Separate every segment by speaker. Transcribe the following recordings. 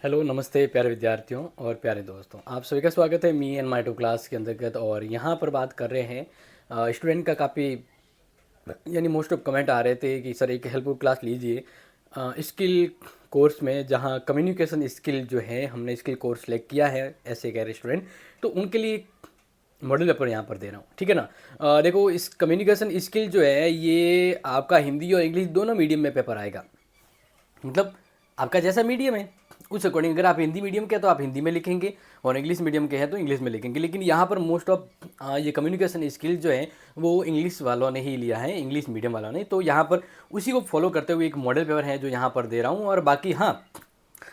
Speaker 1: Hello नमस्ते प्यारे विद्यार्थियों और प्यारे दोस्तों, आप सभी का स्वागत है me and my to class के अंतर्गत। और यहाँ पर बात कर रहे हैं स्टूडेंट का काफ़ी यानी मोस्ट ऑफ कमेंट आ रहे थे कि सर एक हेल्पफुल क्लास लीजिए स्किल कोर्स में, जहाँ कम्युनिकेशन स्किल जो है हमने स्किल कोर्स सेलेक्ट किया है ऐसे कह रहे स्टूडेंट। तो उनके लिए मॉडल पेपर यहाँ पर दे रहा हूँ, ठीक है ना। देखो, इस कम्युनिकेशन स्किल जो है ये आपका हिंदी और इंग्लिश दोनों मीडियम में पेपर आएगा। मतलब आपका जैसा मीडियम है उस अकॉर्डिंग, अगर आप हिंदी मीडियम के हैं तो आप हिंदी में लिखेंगे और इंग्लिश मीडियम के हैं तो इंग्लिश में लिखेंगे। लेकिन यहाँ पर मोस्ट ऑफ ये कम्युनिकेशन स्किल जो है वो इंग्लिश वालों ने ही लिया है, इंग्लिश मीडियम वालों ने। तो यहाँ पर उसी को फॉलो करते हुए एक मॉडल पेपर है जो यहाँ पर दे रहा हूँ। और बाकी हाँ,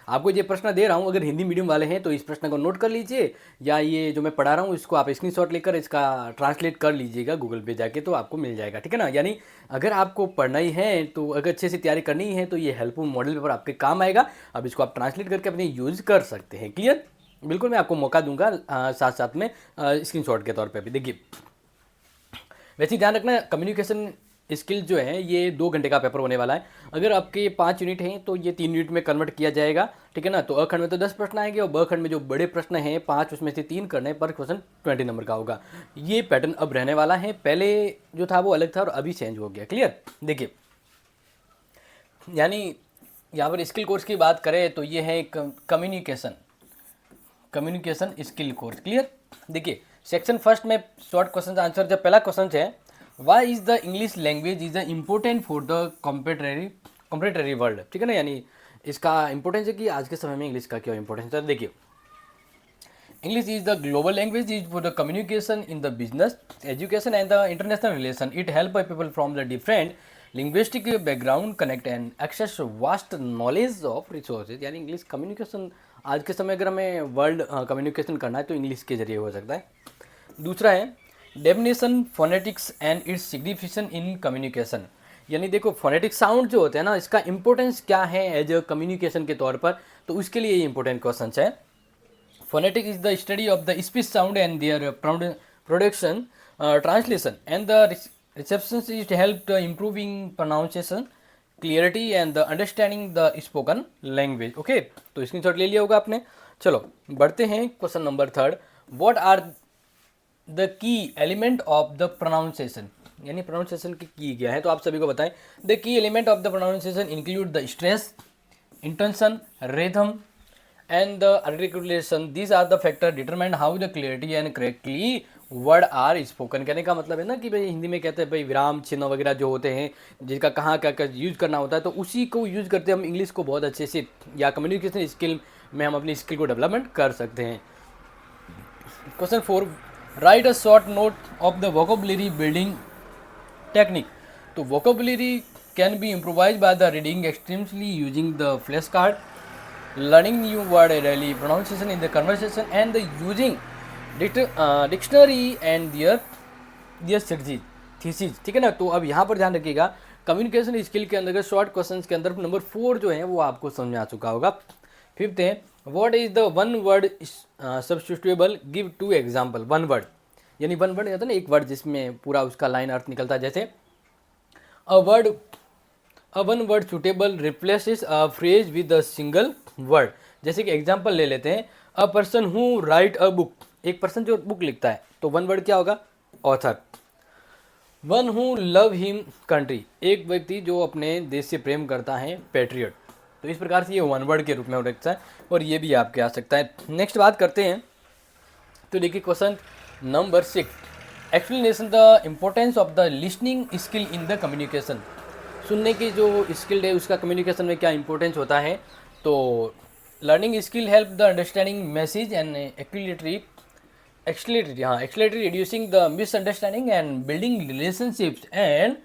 Speaker 1: आपको ये प्रश्न दे रहा हूँ, अगर हिंदी मीडियम वाले हैं तो इस प्रश्न को नोट कर लीजिए, या ये जो मैं पढ़ा रहा हूँ इसको आप स्क्रीनशॉट लेकर इसका ट्रांसलेट कर लीजिएगा गूगल पे जाके, तो आपको मिल जाएगा, ठीक है ना। यानी अगर आपको पढ़ना ही है तो अगर अच्छे से तैयारी करनी ही है तो ये हेल्पफुल मॉडल पेपर आपके काम आएगा। अब इसको आप ट्रांसलेट करके अपने यूज़ कर सकते हैं। क्लियर? बिल्कुल, मैं आपको मौका दूंगा साथ साथ में स्क्रीनशॉट के तौर पर भी। देखिए, वैसे ही ध्यान रखना, कम्युनिकेशन स्किल जो है ये 2 घंटे का पेपर होने वाला है। अगर आपके 5 यूनिट हैं तो ये 3 यूनिट में कन्वर्ट किया जाएगा, ठीक है ना। तो अ खंड में तो 10 प्रश्न आएंगे और ब खंड में जो बड़े प्रश्न हैं 5, उसमें से 3 करने पर क्वेश्चन 20 नंबर का होगा। ये पैटर्न अब रहने वाला है, पहले जो था वो अलग था और अभी चेंज हो गया। क्लियर? देखिए, यानी यहाँ पर स्किल कोर्स की बात करें तो ये है communication communication skill course. Clear? देखिए, सेक्शन फर्स्ट में शॉर्ट क्वेश्चन आंसर। जब पहला क्वेश्चन है, why is the English language is the important for the competitive world, ठीक है ना। यानी इसका इंपॉर्टेंस है कि आज के समय में इंग्लिश का क्या इंपॉर्टेंस है। देखिए, English is the global language is for the communication in the business, education and the international relation. It help people from the different linguistic background connect and access vast knowledge of resources. यानी English communication आज के समय अगर हमें world communication करना है तो English के जरिए हो सकता है। दूसरा है definition phonetics and it's signification in communication. यानी देखो, फोनेटिक साउंड जो होते हैं ना, इसका इंपॉर्टेंस क्या है एज अ कम्युनिकेशन के तौर पर, तो उसके लिए ये इंपॉर्टेंट क्वेश्चन है। Phonetic is the study of the speech sound and their production, translation and the reception is help improving pronunciation, clarity and the understanding the spoken language. Okay, तो screenshot ले लिया होगा आपने। चलो बढ़ते हैं question number 3। What are the key element of the pronunciation. यानी pronunciation की गया है तो आप सभी को बताएं। The key element of the pronunciation include the stress, intention, rhythm and the articulation. These are the factor determine how the clarity and correctly word are spoken. कहने का मतलब है ना कि भाई हिंदी में कहते हैं भाई विराम चिन्ह वगैरह जो होते हैं जिसका कहाँ क्या क्या यूज़ करना होता है, तो उसी को यूज़ करते हम इंग्लिश को बहुत अच्छे से या कम्युनिकेशन स्किल में हम अपनी स्किल को डेवलपमेंट कर सकते हैं। Question 4, write a short note of the vocabulary building technique. तो vocabulary can be improvise by the reading extremely using the flash card, learning new word daily, pronunciation in the conversation and the using dictionary and their thesis, ठीक है ना। तो अब यहाँ पर ध्यान रखिएगा, कम्युनिकेशन स्किल के अंदर शॉर्ट क्वेश्चंस के अंदर नंबर 4 जो है वो आपको समझ में आ चुका होगा। 5th है, what is the one word substitutable, give 2 example. One word यानी वन वर्ड होता है ना, एक वर्ड जिसमें पूरा उसका लाइन अर्थ निकलता है। जैसे a one word suitable replaces a phrase with a single word. जैसे कि एग्जांपल ले लेते हैं, a person who right a book. एक पर्सन जो बुक लिखता है तो वन वर्ड क्या होगा? Author. One who love him country, एक व्यक्ति जो अपने देश से प्रेम करता है, पैट्रियट। तो इस प्रकार से ये वन वर्ड के रूप में हो सकता है और ये भी आपके आ सकता है। नेक्स्ट बात करते हैं, तो देखिए question number 6, explanation the importance of the listening skill in the communication. सुनने की जो स्किल है उसका कम्युनिकेशन में क्या इंपॉर्टेंस होता है। तो learning skill help the understanding message and accurately reducing the misunderstanding and building relationships and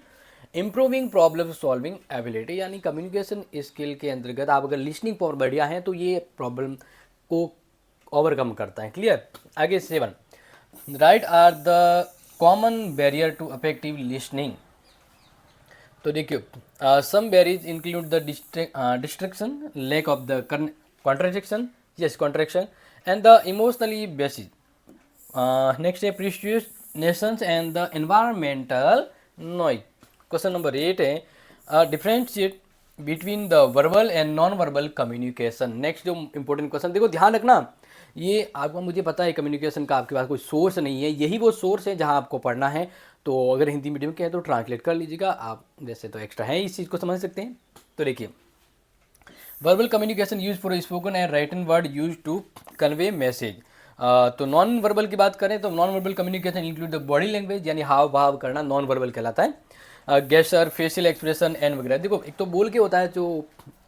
Speaker 1: improving problem solving ability. यानी कम्युनिकेशन स्किल के अंतर्गत आप अगर लिसनिंग पावर बढ़िया है तो ये प्रॉब्लम को ओवरकम करता है। क्लियर? आगे 7, right are the common barrier to affective listening. तो देखिए, some barriers include the distraction, lack of the contradiction, yes contraction and the emotionally basis. Next है procrastinations and the environmental noise. Question number 8 है, differentiate between the verbal and non verbal communication. Next जो important question, देखो ध्यान रखना, ये आपको, मुझे पता है कम्युनिकेशन का आपके पास कोई सोर्स नहीं है, यही वो सोर्स है जहाँ आपको पढ़ना है। तो अगर हिंदी मीडियम के हैं तो ट्रांसलेट कर लीजिएगा आप, वैसे तो एक्स्ट्रा है, इस चीज़ को समझ सकते हैं। तो देखिए, verbal communication use for spoken and written word use to convey message. तो नॉन वर्बल की बात करें तो non verbal communication include the body language, यानी हाव भाव करना नॉन वर्बल कहलाता है। गेस्चर, फेशियल एक्सप्रेशन एंड वगैरह। देखो एक तो बोल के होता है, जो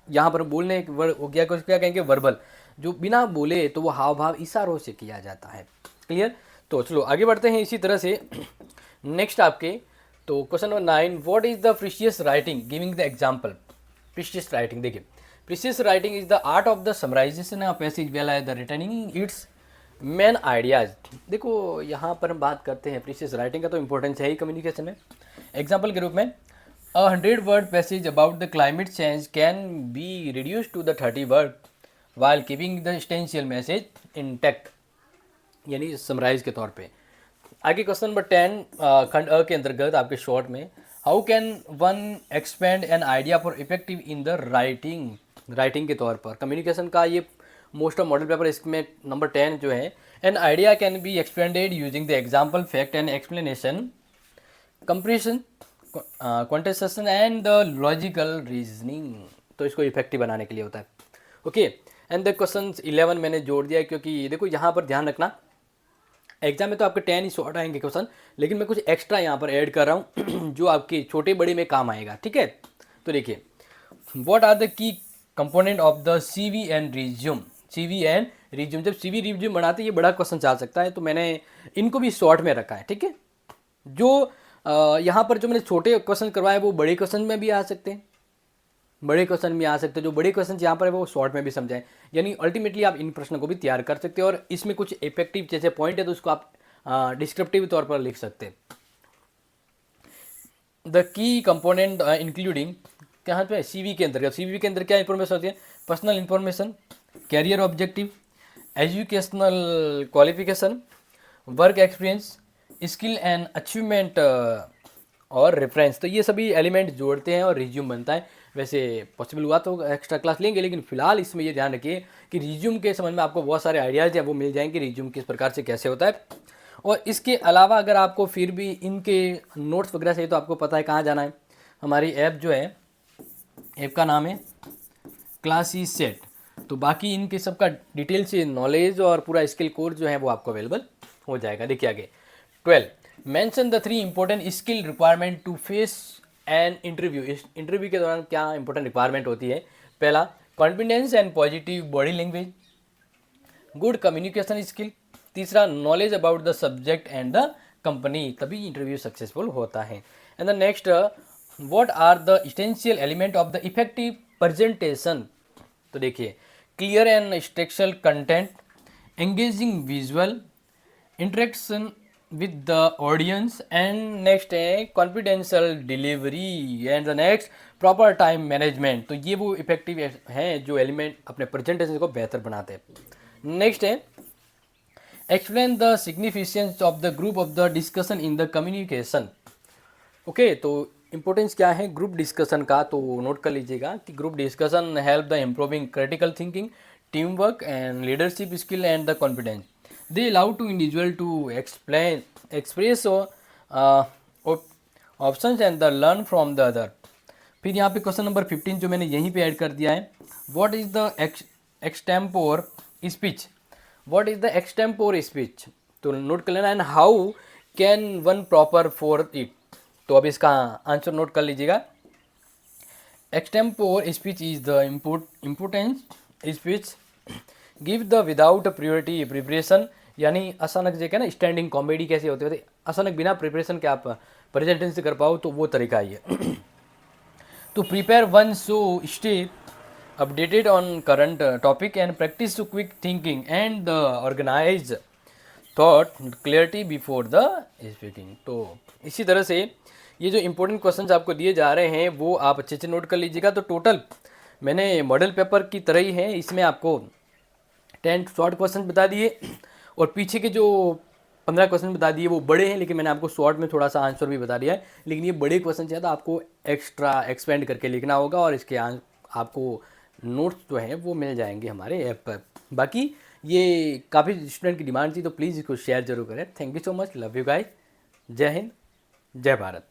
Speaker 1: यहाँ पर बोलने एक वर्ड हो गया, कुछ क्या कहेंगे वर्बल, जो बिना बोले तो वो हाव भाव इशारों से किया जाता है। क्लियर? तो चलो आगे बढ़ते हैं इसी तरह से। नेक्स्ट आपके, तो question number 9, what is the precious writing, giving the example. Precious writing, देखिए precious writing is the art of the summarization of passage well as the returning its main ideas. देखो यहाँ पर हम बात करते हैं प्रीशियस राइटिंग का, तो इंपॉर्टेंस है ही कम्युनिकेशन में। एग्जाम्पल के रूप में, 100 word passage about the climate change can be reduce to the 30 word while keeping the essential message intact, यानी समराइज के तौर पे। आगे क्वेश्चन नंबर 10 खंड अ के अंतर्गत आपके शॉर्ट में, how can one expand an idea for effective in the writing, writing के तौर पर कम्युनिकेशन का ये मोस्ट ऑफ मॉडल पेपर, इसमें नंबर 10 जो है, an idea can be expanded using the example, fact and explanation, compression, quantitation and the logical reasoning. तो इसको इफेक्टिव बनाने के लिए होता है। ओके, एंड द क्वेश्चन 11 मैंने जोड़ दिया क्योंकि देखो यहाँ पर ध्यान रखना, एग्जाम में तो आपके 10 ही शॉर्ट आएंगे क्वेश्चन, लेकिन मैं कुछ एक्स्ट्रा यहाँ पर ऐड कर रहा हूँ जो आपके छोटे बड़े में काम आएगा। ठीक है, तो देखिए, what are the key component of the CV and resume. CV and resume, जब सीवी रिज्यूम बनाते ये बड़ा क्वेश्चन आ सकता है, तो मैंने इनको भी शॉर्ट में रखा है। ठीक है, जो यहाँ पर जो मैंने छोटे क्वेश्चन करवाए वो बड़े क्वेश्चन में भी आ सकते हैं, बड़े क्वेश्चन में आ सकते हैं, जो बड़े क्वेश्चन यहाँ पर है वो शॉर्ट में भी समझाएं, यानी अल्टीमेटली आप इन प्रश्नों को भी तैयार कर सकते हैं। और इसमें कुछ इफेक्टिव जैसे पॉइंट है तो उसको आप डिस्क्रिप्टिव तौर पर लिख सकते हैं। द की कंपोनेंट इंक्लूडिंग, कहाँ पे सीवी के अंदर, सीवी के अंदर क्या इंफॉर्मेशन होती है, personal information, career objective, educational qualification, work experience, skill and achievement और रेफरेंस। तो ये सभी एलिमेंट जोड़ते हैं और रिज्यूम बनता है। वैसे पॉसिबल हुआ तो एक्स्ट्रा क्लास लेंगे, लेकिन फिलहाल इसमें ये ध्यान रखिए कि रिज्यूम के समझ में आपको बहुत सारे आइडियाज़ हैं वो मिल जाएंगे, रिज्यूम किस प्रकार से कैसे होता है। और इसके अलावा अगर आपको फिर भी इनके नोट्स वगैरह चाहिए तो आपको पता है कहाँ जाना है, हमारी ऐप जो है, ऐप का नाम है क्लासी सेट। तो बाकी इनके सबका डिटेल से नॉलेज और पूरा स्किल कोर्स जो है वो आपको अवेलेबल हो जाएगा। देखिए आगे 12, mention the 3 important skill requirement to face an interview. इस इंटरव्यू के दौरान क्या इंपॉर्टेंट रिक्वायरमेंट होती है, पहला confidence and positive body language, good communication skill, तीसरा knowledge about the subject and the company, तभी इंटरव्यू सक्सेसफुल होता है। And the next, what are the essential element of the effective presentation. तो देखिए, clear and textual content, engaging visual, interaction with the audience, and next है confidential delivery, and the next proper time management. तो ये वो effective हैं जो element अपने presentation को बेहतर बनाते हैं। नेक्स्ट है explain the significance of the group of the discussion in the communication. Okay, तो इंपॉर्टेंस क्या है ग्रुप डिस्कशन का, तो नोट कर लीजिएगा कि group discussion help the improving critical thinking, team work and leadership skill and the confidence. They allow to individual to express options and the learn from the other. फिर यहाँ पे question number 15 जो मैंने यहीं पे ऐड कर दिया है, what is the extempore speech, what is the extempore speech, तो नोट कर लेना, and how can one proper for it. तो अब इसका आंसर नोट कर लीजिएगा, extempore speech is the importance speech give the without priority preparation, यानी अचानक जो है ना स्टैंडिंग कॉमेडी कैसे होते होते अचानक बिना प्रिपरेशन के आप प्रेजेंटेशन कर पाओ, तो वो तरीका ही है। to prepare one so stay updated on current topic and practice to quick thinking and the organized thought clarity before the speaking। तो इसी तरह से ये जो इंपॉर्टेंट क्वेश्चंस आपको दिए जा रहे हैं वो आप अच्छे से नोट कर लीजिएगा। तो टोटल मैंने मॉडल पेपर की तरह ही है, इसमें आपको 10 शॉर्ट क्वेश्चन बता दिए और पीछे के जो 15 क्वेश्चन बता दिए, वो बड़े हैं, लेकिन मैंने आपको शॉर्ट में थोड़ा सा आंसर भी बता दिया है। लेकिन ये बड़े क्वेश्चन है तो आपको एक्स्ट्रा एक्सपेंड करके लिखना होगा, और इसके आपको नोट्स जो हैं वो मिल जाएंगे हमारे ऐप पर। बाकी ये काफ़ी स्टूडेंट की डिमांड थी, तो प्लीज़ इसको शेयर जरूर करें। Thank you so much, love you guys, जय हिंद, जय भारत।